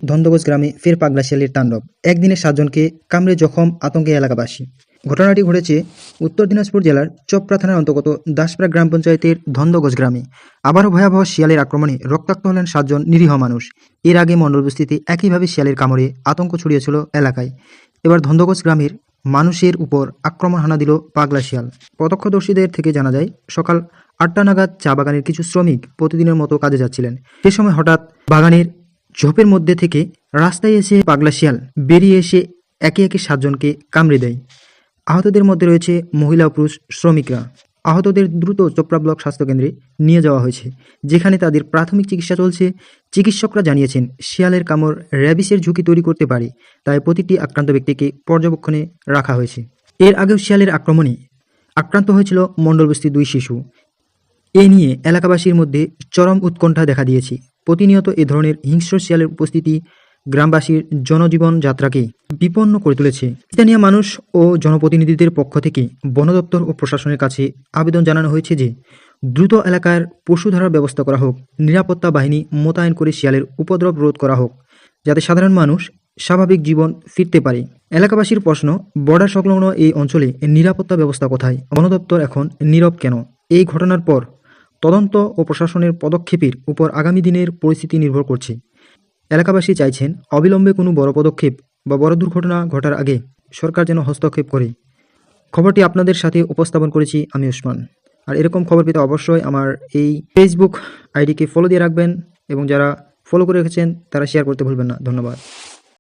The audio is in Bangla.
ধন্দগোজ গ্রামে ফের পাগলা শিয়ালের তাণ্ডব। একদিনে 7 জনকে কামড়ে জখম আতঙ্কে এলাকাবাসী। ঘটনাটি ঘটেছে উত্তর দিনাজপুর জেলার চপড়া থানার অন্তর্গত দাসপাড়া গ্রাম পঞ্চায়েতের ধন্দগোজ গ্রামে। আবারও ভয়াবহ শিয়ালের আক্রমণে রক্তাক্ত হলেন 7 জন নিরীহ মানুষ। এর আগে মণ্ডলবস্তিতে একইভাবে শিয়ালের কামড়ে আতঙ্ক ছড়িয়েছিল এলাকায়। এবার ধন্দগোজ গ্রামের মানুষের উপর আক্রমণ হানা দিল পাগলা শিয়াল। প্রত্যক্ষদর্শীদের থেকে জানা যায়, সকাল 8টা নাগাদ চা বাগানের কিছু শ্রমিক প্রতিদিনের মতো কাজে যাচ্ছিলেন। সে সময় হঠাৎ বাগানের ঝোপের মধ্যে থেকে রাস্তায় এসে পাগলা শিয়াল বেরিয়ে এসে একে একে 7 জনকে কামড়ে দেয়। আহতদের মধ্যে রয়েছে মহিলা ও পুরুষ শ্রমিকরা। আহতদের দ্রুত চোপড়া ব্লক স্বাস্থ্যকেন্দ্রে নিয়ে যাওয়া হয়েছে, যেখানে তাদের প্রাথমিক চিকিৎসা চলছে। চিকিৎসকরা জানিয়েছেন, শিয়ালের কামড় র্যাবিসের ঝুঁকি তৈরি করতে পারে, তাই প্রতিটি আক্রান্ত ব্যক্তিকে পর্যবেক্ষণে রাখা হয়েছে। এর আগেও শিয়ালের আক্রমণে আক্রান্ত হয়েছিল মণ্ডলবস্তির 2 শিশু। এ নিয়ে এলাকাবাসীর মধ্যে চরম উৎকণ্ঠা দেখা দিয়েছে। প্রতিনিয়ত এ ধরনের হিংস্র শিয়ালের উপস্থিতি গ্রামবাসীর জনজীবন যাত্রাকে বিপন্ন করে তুলেছে। স্থানীয় মানুষ ও জনপ্রতিনিধিদের পক্ষ থেকে বন দপ্তর ও প্রশাসনের কাছে আবেদন জানানো হয়েছে যে দ্রুত এলাকার পশু ধরার ব্যবস্থা করা হোক, নিরাপত্তা বাহিনী মোতায়েন করে শিয়ালের উপদ্রব রোধ করা হোক, যাতে সাধারণ মানুষ স্বাভাবিক জীবন ফিরতে পারে। এলাকাবাসীর প্রশ্ন, বর্ডার সংলগ্ন এই অঞ্চলে নিরাপত্তা ব্যবস্থা কোথায়? বন দপ্তর এখন নীরব কেন? এই ঘটনার পর তদন্ত ও প্রশাসনের পদক্ষেপের উপর আগামী দিনের পরিস্থিতি নির্ভর করছে। এলাকাবাসী চাইছেন, অবিলম্বে কোনো বড় পদক্ষেপ বা বড় দুর্ঘটনা ঘটার আগে সরকার যেন হস্তক্ষেপ করে। খবরটি আপনাদের সাথে উপস্থাপন করেছি আমি ওসমান। আর এরকম খবর পেতে অবশ্যই আমার এই ফেসবুক আইডিকে ফলো দিয়ে রাখবেন, এবং যারা ফলো করে রেখেছেন তারা শেয়ার করতে ভুলবেন না। ধন্যবাদ।